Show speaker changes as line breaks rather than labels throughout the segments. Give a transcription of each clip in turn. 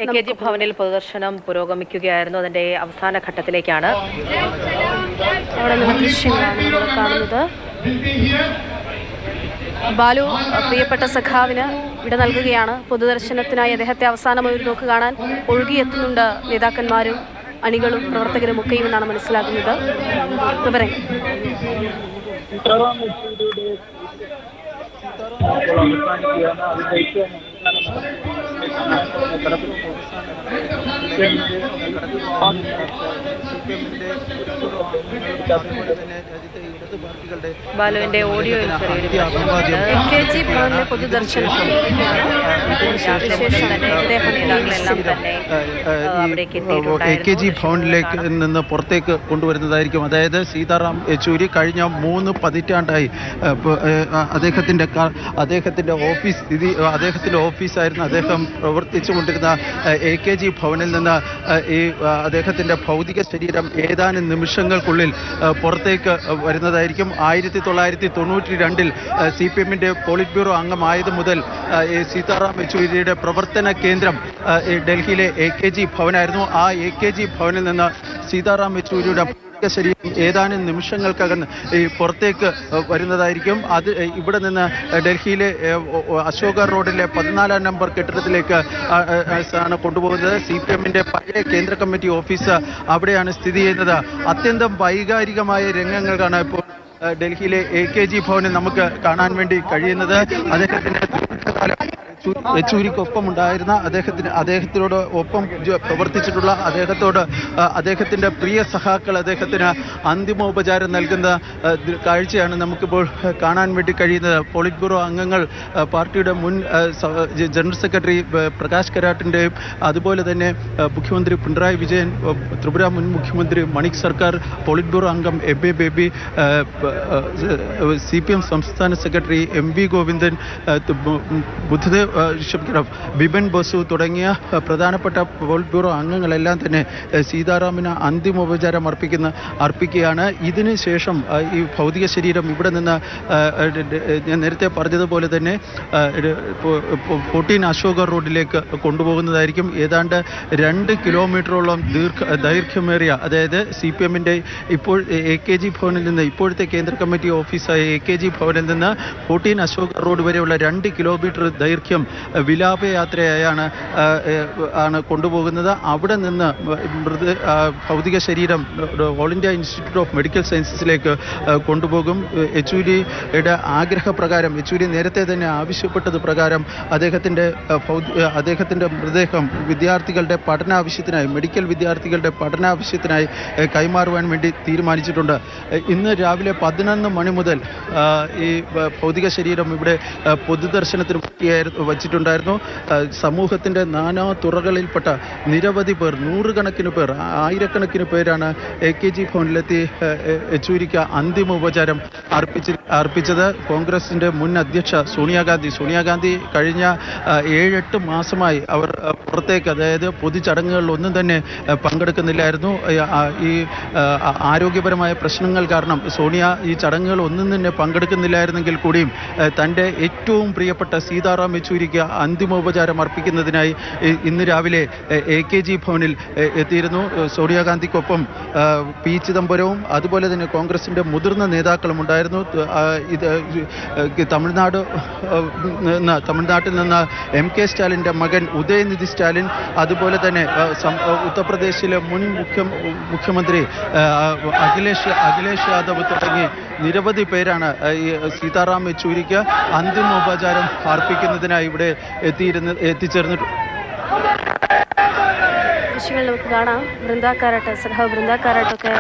AKG ഭവനിൽ പൊതുദർശനം പുരോഗമിക്കുകയായിരുന്നു. അതിന്റെ അവസാന ഘട്ടത്തിലേക്കാണ്
അവിടെ നിന്ന് ദൃശ്യങ്ങളാണ് നമ്മൾ കാണുന്നത്. ബാലു പ്രിയപ്പെട്ട സഖാവിന് വിട നൽകുകയാണ്. പൊതുദർശനത്തിനായി അദ്ദേഹത്തെ അവസാനമായി ഒരു നോക്ക് കാണാൻ ഒഴുകിയെത്തുന്നുണ്ട് നേതാക്കന്മാരും അണികളും പ്രവർത്തകരും ഒക്കെയും എന്നാണ് മനസ്സിലാക്കുന്നത്.
ബാലുവിന്റെ ഓഡിയോ
AKG ഭവനിലെ പൊതുദർശനം
AKG ഭവനിലേക്ക് നിന്ന് പുറത്തേക്ക് കൊണ്ടുവരുന്നതായിരിക്കും. അതായത് സീതാറാം യെച്ചൂരി കഴിഞ്ഞ 3 പതിറ്റാണ്ടായി അദ്ദേഹത്തിന്റെ ഓഫീസായിരുന്നു അദ്ദേഹം പ്രവർത്തിച്ചു കൊണ്ടിരുന്ന AKG ഭവനിൽ നിന്ന് അദ്ദേഹത്തിന്റെ ഭൗതിക ശരീരം ഏതാനും നിമിഷങ്ങൾക്കുള്ളിൽ പുറത്തേക്ക് വരുന്നതായിരിക്കും. 1992 CPM-ന്റെ പോളിറ്റ് ബ്യൂറോ അംഗമായത് മുതൽ സീതാറാം യെച്ചൂരിയുടെ പ്രവർത്തന കേന്ദ്രം ഡൽഹിയിലെ AKG ഭവനായിരുന്നു. ആ AKG ഭവനിൽ നിന്ന് സീതാറാം യെച്ചൂരിയുടെ ശരീരം ഏതാനും നിമിഷങ്ങൾക്കകം പുറത്തേക്ക് വരുന്നതായിരിക്കും. അത് ഇവിടെ നിന്ന് ഡൽഹിയിലെ അശോക റോഡിലെ 14 നമ്പർ കെട്ടിടത്തിലേക്ക് ആണ് കൊണ്ടുപോകുന്നത്. CPM-ന്റെ പഴയ കേന്ദ്ര കമ്മിറ്റി ഓഫീസ് അവിടെയാണ് സ്ഥിതി ചെയ്യുന്നത്. അത്യന്തം വൈകാരികമായ രംഗങ്ങളാണ് ഇപ്പോൾ ഡൽഹിയിലെ AKG ഭവനിൽ നമുക്ക് കാണാൻ വേണ്ടി കഴിയുന്നത്. അദ്ദേഹത്തിന്റെ യെച്ചൂരിക്കൊപ്പം ഉണ്ടായിരുന്ന അദ്ദേഹത്തിനോട് ഒപ്പം പ്രവർത്തിച്ചിട്ടുള്ള അദ്ദേഹത്തിന്റെ പ്രിയ സഖാക്കൾ അദ്ദേഹത്തിന് അന്തിമോപചാരം നൽകുന്ന കാഴ്ചയാണ് നമുക്കിപ്പോൾ കാണാൻ വേണ്ടി കഴിയുന്നത്. പോളിറ്റ് ബ്യൂറോ അംഗങ്ങൾ, പാർട്ടിയുടെ മുൻ ജനറൽ സെക്രട്ടറി പ്രകാശ് കരാട്ടിന്റെയും അതുപോലെ തന്നെ മുഖ്യമന്ത്രി പിണറായി വിജയൻ, ത്രിപുര മുൻ മുഖ്യമന്ത്രി മണിക് സർക്കാർ, പോളിറ്റ് ബ്യൂറോ അംഗം എ ബേബി, CPM സംസ്ഥാന സെക്രട്ടറി MV ഗോവിന്ദൻ, ബുദ്ധദേവ് ബിപിൻ ബസു തുടങ്ങിയ പ്രധാനപ്പെട്ട പോളിറ്റ് ബ്യൂറോ അംഗങ്ങളെല്ലാം തന്നെ സീതാറാമിന് അന്തിമോപചാരം അർപ്പിക്കുകയാണ്. ഇതിന് ശേഷം ഈ ഭൗതിക ശരീരം ഇവിടെ നിന്ന് ഞാൻ നേരത്തെ പറഞ്ഞതുപോലെ തന്നെ 14 അശോക റോഡിലേക്ക് കൊണ്ടുപോകുന്നതായിരിക്കും. ഏതാണ്ട് 2 കിലോമീറ്ററോളം ദൈർഘ്യമേറിയ, അതായത് CPM-ന്റെ ഇപ്പോൾ AKG ഭവനിൽ നിന്ന്, ഇപ്പോഴത്തെ കേന്ദ്ര കമ്മിറ്റി ഓഫീസായ AKG ഭവനിൽ നിന്ന് 14 അശോക റോഡ് വരെയുള്ള 2 കിലോമീറ്റർ ദൈർഘ്യം വിലാപയാത്രയായാണ് കൊണ്ടുപോകുന്നത്. അവിടെ നിന്ന് ഭൗതിക ശരീരം all India institute of medical സയൻസസിലേക്ക് കൊണ്ടുപോകും. യെച്ചൂരിയുടെ ആഗ്രഹപ്രകാരം, യെച്ചൂരി നേരത്തെ തന്നെ ആവശ്യപ്പെട്ടത് പ്രകാരം അദ്ദേഹത്തിന്റെ മൃതദേഹം വിദ്യാർത്ഥികളുടെ പഠനാവശ്യത്തിനായി, മെഡിക്കൽ വിദ്യാർത്ഥികളുടെ പഠനാവശ്യത്തിനായി കൈമാറുവാൻ വേണ്ടി തീരുമാനിച്ചിട്ടുണ്ട്. ഇന്ന് രാവിലെ 11 മണി മുതൽ ഈ ഭൗതിക ശരീരം ഇവിടെ പൊതുദർശനത്തിന് വച്ചിട്ടുണ്ടായിരുന്നു. സമൂഹത്തിന്റെ നാനാ തുറകളിൽപ്പെട്ട നിരവധി പേർ, നൂറുകണക്കിന് പേർ, ആയിരക്കണക്കിന് പേരാണ് AKG ഭവനിലെത്തി യെച്ചൂരിക്ക് അന്തിമോപചാരം അർപ്പിച്ചത്. കോൺഗ്രസിന്റെ മുൻ അധ്യക്ഷ സോണിയാഗാന്ധി കഴിഞ്ഞ 7-8 മാസമായി അവർ പുറത്തേക്ക്, അതായത് പൊതുചടങ്ങുകളിലൊന്നും തന്നെ പങ്കെടുക്കുന്നില്ലായിരുന്നു. ഈ ആരോഗ്യപരമായ പ്രശ്നങ്ങൾ കാരണം സോണിയ ഈ ചടങ്ങുകൾ ഒന്നും തന്നെ പങ്കെടുക്കുന്നില്ലായിരുന്നെങ്കിൽ കൂടിയും തൻ്റെ ഏറ്റവും പ്രിയപ്പെട്ട സീതാറാം യെച്ചൂരിക്ക് അന്തിമോപചാരം അർപ്പിക്കുന്നതിനായി ഇന്ന് രാവിലെ AKG ഭവനിൽ എത്തിയിരുന്നു. സോണിയാഗാന്ധിക്കൊപ്പം P. ചിദംബരവും അതുപോലെ തന്നെ കോൺഗ്രസിന്റെ മുതിർന്ന നേതാക്കളും ഉണ്ടായിരുന്നു. തമിഴ്നാട്ടിൽ നിന്ന് MK സ്റ്റാലിൻ്റെ മകൻ ഉദയനിധി സ്റ്റാലിൻ, അതുപോലെ തന്നെ ഉത്തർപ്രദേശിലെ മുൻ മുഖ്യമന്ത്രി അഖിലേഷ് യാദവ് തുടങ്ങി നിരവധി പേരാണ് ഈ സീതാറാം യെച്ചൂരിക്ക് അന്തിമോപചാരം അർപ്പിക്കുന്നതിനായി ഇവിടെ എത്തിച്ചേർന്നിട്ടുണ്ട്.
ദൃശ്യങ്ങൾ നമുക്ക് കാണാം. സഖാവ് ബൃന്ദാക്കാരാട്ടൊക്കെ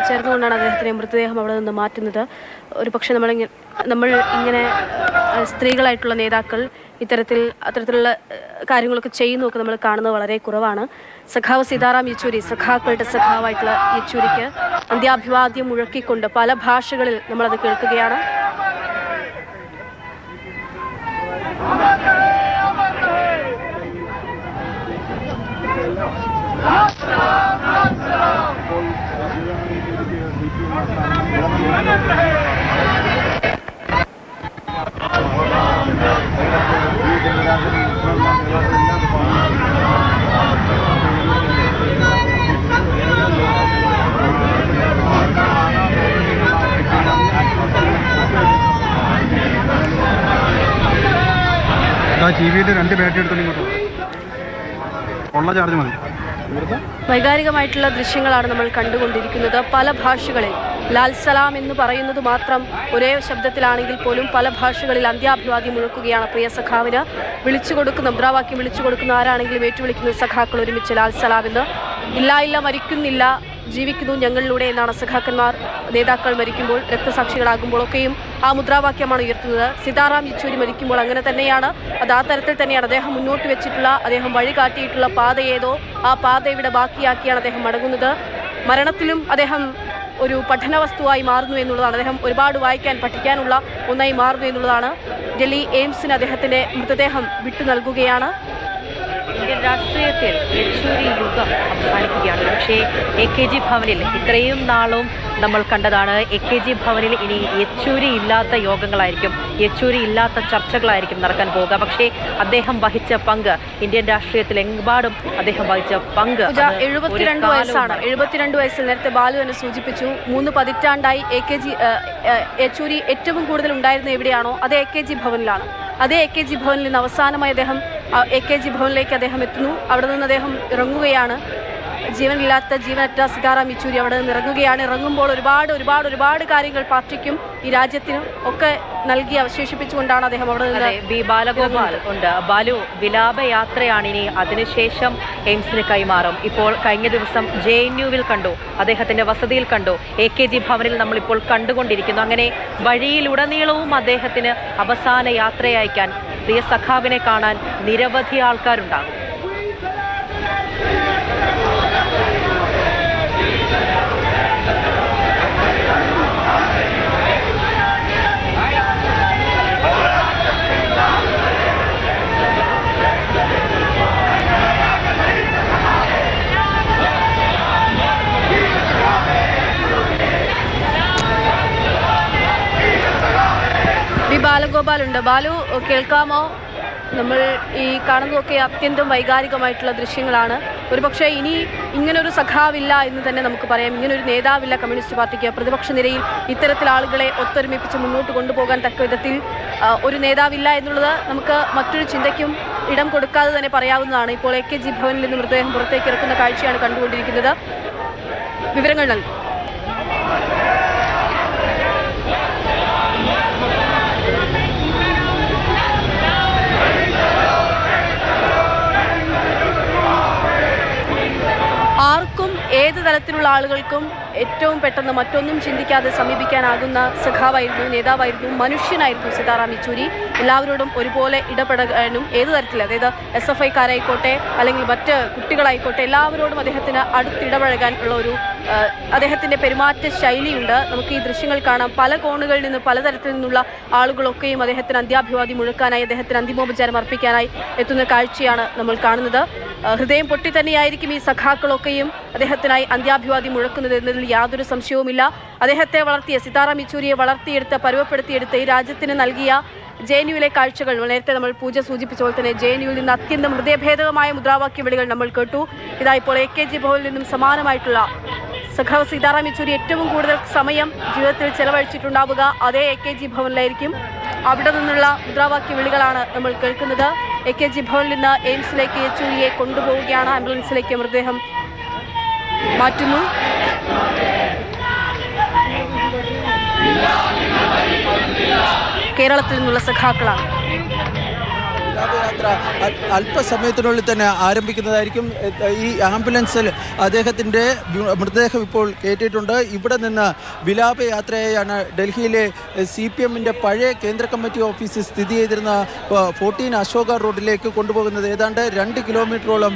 ചേർന്നുകൊണ്ടാണ് അദ്ദേഹത്തിൻ്റെ മൃതദേഹം അവിടെ നിന്ന് മാറ്റുന്നത്. ഒരു പക്ഷേ നമ്മൾ ഇങ്ങനെ സ്ത്രീകളായിട്ടുള്ള നേതാക്കൾ അത്തരത്തിലുള്ള കാര്യങ്ങളൊക്കെ ചെയ്യുന്നതൊക്കെ നമ്മൾ കാണുന്നത് വളരെ കുറവാണ്. സഖാവ് സീതാറാം യെച്ചൂരി, സഖാക്കളുടെ സഖാവായിട്ടുള്ള യെച്ചൂരിക്ക് അന്ത്യാഭിവാദ്യം മുഴക്കിക്കൊണ്ട് പല ഭാഷകളിൽ നമ്മളത് കേൾക്കുകയാണ്.
ടി.വിയുടെ 2 ബാറ്ററി എടുത്തോണ്ട് ഇങ്ങോട്ട് ഉള്ള ചാർജ് മതി.
വൈകാരികമായിട്ടുള്ള ദൃശ്യങ്ങളാണ് നമ്മൾ കണ്ടുകൊണ്ടിരിക്കുന്നത്. പല ഭാഷകളിൽ ലാൽ സലാം എന്ന് പറയുന്നത് മാത്രം ഒരേ ശബ്ദത്തിലാണെങ്കിൽ പോലും പല ഭാഷകളിൽ അന്ത്യാഭിവാദ്യം മുഴക്കുകയാണ് പ്രിയ സഖാവിന്. വിളിച്ചു കൊടുക്കുന്ന മുദ്രാവാക്യം വിളിച്ചു കൊടുക്കുന്ന ആരാണെങ്കിലും ഏറ്റുവിളിക്കുന്ന സഖാക്കൾ ഒരുമിച്ച് ലാൽ സലാം എന്ന്. ഇല്ല ഇല്ല മരിക്കുന്നില്ല, ജീവിക്കുന്നു ഞങ്ങളിലൂടെ എന്നാണ് സഖാക്കന്മാർ നേതാക്കൾ മരിക്കുമ്പോൾ രക്തസാക്ഷികളാകുമ്പോഴൊക്കെയും ആ മുദ്രാവാക്യമാണ് ഉയർത്തുന്നത്. സീതാറാം യെച്ചൂരി മരിക്കുമ്പോൾ അങ്ങനെ തന്നെയാണ്. അത് ആ തരത്തിൽ തന്നെയാണ് അദ്ദേഹം മുന്നോട്ട് വെച്ചിട്ടുള്ള, അദ്ദേഹം വഴി കാട്ടിയിട്ടുള്ള പാത ഏതോ ആ പാത ഇവിടെ ബാക്കിയാക്കിയാണ് അദ്ദേഹം മടങ്ങുന്നത്. മരണത്തിലും അദ്ദേഹം ഒരു പഠന വസ്തുവായി മാറുന്നു എന്നുള്ളതാണ്. അദ്ദേഹം ഒരുപാട് വായിക്കാൻ പഠിക്കാനുള്ള ഒന്നായി മാറുന്നു എന്നുള്ളതാണ്. ഡൽഹി എയിംസിന് അദ്ദേഹത്തിൻ്റെ മൃതദേഹം വിട്ടു നൽകുകയാണ്.
ഇന്ത്യൻ രാഷ്ട്രീയത്തിൽ യെച്ചൂരി യുഗം അവസാനിക്കുകയാണ്. പക്ഷേ AKG ഭവനിൽ ഇത്രയും നാളും നമ്മൾ കണ്ടതാണ്, AKG ഭവനിൽ ഇനി യെച്ചൂരി ഇല്ലാത്ത യോഗങ്ങളായിരിക്കും, യെച്ചൂരി ഇല്ലാത്ത ചർച്ചകളായിരിക്കും നടക്കാൻ പോവുക. പക്ഷേ അദ്ദേഹം വഹിച്ച പങ്ക്, ഇന്ത്യൻ രാഷ്ട്രീയത്തിൽ എമ്പാടും അദ്ദേഹം വഹിച്ച പങ്ക്
72 വയസ്സാണ്. 72 വയസ്സിൽ നേരത്തെ ബാലു തന്നെ സൂചിപ്പിച്ചു. 3 പതിറ്റാണ്ടായി യെച്ചൂരി ഏറ്റവും കൂടുതൽ ഉണ്ടായിരുന്ന എവിടെയാണോ അത് AKG ഭവനിലാണ്. അതേ AKG ഭവനിൽ നിന്ന് അവസാനമായി അദ്ദേഹം AKG ഭവനിലേക്ക് അദ്ദേഹം എത്തുന്നു. അവിടെ നിന്ന് അദ്ദേഹം ഇറങ്ങുകയാണ്. ജീവനറ്റ സീതാറാം യെച്ചൂരി അവിടെ നിന്ന് ഇറങ്ങുകയാണ്. ഇറങ്ങുമ്പോൾ ഒരുപാട് കാര്യങ്ങൾ പാർട്ടിക്കും ഈ രാജ്യത്തിനും ഒക്കെ നൽകി അവശേഷിപ്പിച്ചുകൊണ്ടാണ് അദ്ദേഹം അവിടെ നിന്ന്.
ബി ബാലഗോപാൽ ഉണ്ട്. ബാലു, വിലാപയാത്രയാണ് ഇനി, അതിനുശേഷം എയിംസിന് കൈമാറും. ഇപ്പോൾ കഴിഞ്ഞ ദിവസം JNUവിൽ കണ്ടു, അദ്ദേഹത്തിന്റെ വസതിയിൽ കണ്ടു, AKG ഭവനിൽ നമ്മളിപ്പോൾ കണ്ടുകൊണ്ടിരിക്കുന്നു. അങ്ങനെ വഴിയിലുടനീളവും അദ്ദേഹത്തിന് അവസാന യാത്രയയക്കാൻ പ്രിയ സഖാവിനെ കാണാൻ നിരവധി ആൾക്കാരുണ്ടാകും.
ബാലഗോപാലുണ്ട്. ബാലു, കേൾക്കാമോ? നമ്മൾ ഈ കാണുന്നതൊക്കെ അത്യന്തം വൈകാരികമായിട്ടുള്ള ദൃശ്യങ്ങളാണ്. ഒരുപക്ഷെ ഇനി ഇങ്ങനൊരു സഖാവില്ല എന്ന് തന്നെ നമുക്ക് പറയാം. ഇങ്ങനൊരു നേതാവില്ല കമ്മ്യൂണിസ്റ്റ് പാർട്ടിക്ക്. പ്രതിപക്ഷ നിരയിൽ ഇത്തരത്തിൽ ആളുകളെ ഒത്തൊരുമിപ്പിച്ച് മുന്നോട്ട് കൊണ്ടുപോകാൻ തക്ക വിധത്തിൽ ഒരു നേതാവില്ല എന്നുള്ളത് നമുക്ക് മറ്റൊരു ചിന്തയ്ക്കും ഇടം കൊടുക്കാതെ തന്നെ പറയാവുന്നതാണ്. ഇപ്പോൾ AKG ഭവനിൽ നിന്ന് മൃതദേഹം പുറത്തേക്ക് ഇറക്കുന്ന കാഴ്ചയാണ് കണ്ടുകൊണ്ടിരിക്കുന്നത്. വിവരങ്ങൾ നൽകും. ആർക്കും ഏത് തരത്തിലുള്ള ആളുകൾക്കും ഏറ്റവും പെട്ടെന്ന് മറ്റൊന്നും ചിന്തിക്കാതെ സമീപിക്കാനാകുന്ന സഖാവായിരുന്നു, നേതാവായിരുന്നു, മനുഷ്യനായിരുന്നു സീതാറാം യെച്ചൂരി. എല്ലാവരോടും ഒരുപോലെ ഇടപെടാനും ഏത് തരത്തിൽ, അതായത് SFIക്കാരായിക്കോട്ടെ അല്ലെങ്കിൽ മറ്റ് കുട്ടികളായിക്കോട്ടെ, എല്ലാവരോടും അദ്ദേഹത്തിന് അടുത്തിടപഴകാൻ ഉള്ള ഒരു അദ്ദേഹത്തിൻ്റെ പെരുമാറ്റ ശൈലിയുണ്ട്. നമുക്ക് ഈ ദൃശ്യങ്ങൾ കാണാം. പല കോണുകളിൽ നിന്ന് പലതരത്തിൽ നിന്നുള്ള ആളുകളൊക്കെയും അദ്ദേഹത്തിന് അന്ത്യാഭിവാദ്യം മുഴക്കാനായി, അദ്ദേഹത്തിന് അന്തിമോപചാരം അർപ്പിക്കാനായി എത്തുന്ന കാഴ്ചയാണ് നമ്മൾ കാണുന്നത്. ഹൃദയം പൊട്ടി തന്നെയായിരിക്കും ഈ സഖാക്കളൊക്കെയും അദ്ദേഹത്തിനായി അന്ത്യാഭിവാദ്യം മുഴക്കുന്നത് എന്നതിൽ യാതൊരു സംശയവുമില്ല. അദ്ദേഹത്തെ വളർത്തിയ, സീതാറാം യെച്ചൂരിയെ വളർത്തിയെടുത്ത് പരുവപ്പെടുത്തിയെടുത്ത് ഈ രാജ്യത്തിന് നൽകിയ JNUവിലെ കാഴ്ചകൾ, നേരത്തെ നമ്മൾ പൂജ സൂചിപ്പിച്ച പോലെ തന്നെ JNUവിൽ നിന്ന് അത്യന്തം ഹൃദയഭേദകമായ മുദ്രാവാക്യ വിളികൾ നമ്മൾ കേട്ടു. ഇതാ ഇപ്പോൾ AKG ഭവനിൽ നിന്നും സമാനമായിട്ടുള്ള സഖാവ് സീതാറാം യെച്ചൂരി ഏറ്റവും കൂടുതൽ സമയം ജീവിതത്തിൽ ചെലവഴിച്ചിട്ടുണ്ടാവുക അതേ AKG ഭവനിലായിരിക്കും. അവിടെ നിന്നുള്ള മുദ്രാവാക്യ വിളികളാണ് നമ്മൾ കേൾക്കുന്നത്. AKG ഭവനിൽ നിന്ന് എയിംസിലേക്ക് യെച്ചൂരിയെ കൊണ്ടുപോവുകയാണ്. ആംബുലൻസിലേക്ക് മൃതദേഹം മാറ്റുന്നു. കേരളത്തിൽ നിന്നുള്ള സഖാക്കളാണ്.
വിലാപയാത്ര അല്പസമയത്തിനുള്ളിൽ തന്നെ ആരംഭിക്കുന്നതായിരിക്കും. ഈ ആംബുലൻസിൽ അദ്ദേഹത്തിൻ്റെ മൃതദേഹം ഇപ്പോൾ കയറ്റിയിട്ടുണ്ട്. ഇവിടെ നിന്ന് വിലാപയാത്രയാണ് ഡൽഹിയിലെ CPMൻ്റെ പഴയ കേന്ദ്ര കമ്മിറ്റി ഓഫീസ് സ്ഥിതി ചെയ്തിരുന്ന 14 അശോക റോഡിലേക്ക് കൊണ്ടുപോകുന്നത്. ഏതാണ്ട് 2 കിലോമീറ്ററോളം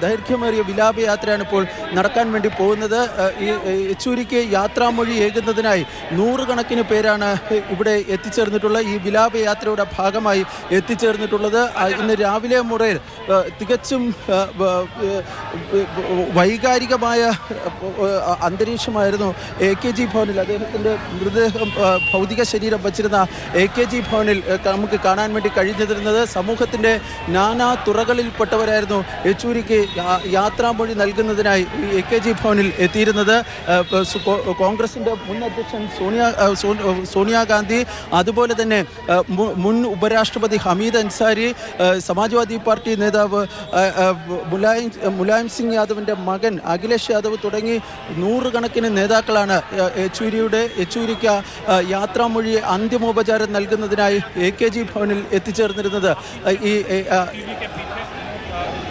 ദൈർഘ്യമേറിയ വിലാപയാത്രയാണ് ഇപ്പോൾ നടക്കാൻ വേണ്ടി പോകുന്നത്. ഈ യെച്ചൂരിക്ക് യാത്രാമൊഴി ഏകുന്നതിനായി 100 കണക്കിന് പേരാണ് ഇവിടെ എത്തിച്ചേർന്നിട്ടുള്ള ഈ വിലാപയാത്രയുടെ ഭാഗമായി എത്തിച്ചേർന്നിട്ടുള്ളത്. ഇന്ന് രാവിലെ മുതൽ തികച്ചും വൈകാരികമായ അന്തരീക്ഷമായിരുന്നു AKG ഭവനിൽ. അദ്ദേഹത്തിൻ്റെ മൃതദേഹം, ഭൗതിക ശരീരം വച്ചിരുന്ന AKG ഭവനിൽ നമുക്ക് കാണാൻ വേണ്ടി കഴിഞ്ഞിരുന്നത്. സമൂഹത്തിൻ്റെ നാനാ തുറകളിൽപ്പെട്ടവരായിരുന്നു യെച്ചൂരിക്ക് യാത്രാമൊഴി നൽകുന്നതിനായി AKG ഭവനിൽ എത്തിയിരുന്നത്. കോൺഗ്രസിൻ്റെ മുൻ അധ്യക്ഷൻ സോണിയാഗാന്ധി, അതുപോലെ തന്നെ മുൻ ഉപരാഷ്ട്രപതി ഹമീദ് സയ്യിദ് അൻസാരി, സമാജ്വാദി പാർട്ടി നേതാവ് മുലായം സിംഗ് യാദവിൻ്റെ മകൻ അഖിലേഷ് യാദവ് തുടങ്ങി നൂറുകണക്കിന് നേതാക്കളാണ് യെച്ചൂരിക്ക് യാത്രാമൊഴി അന്തിമോപചാരം നൽകുന്നതിനായി AKG ഭവനിൽ എത്തിച്ചേർന്നിരുന്നത്. ഈ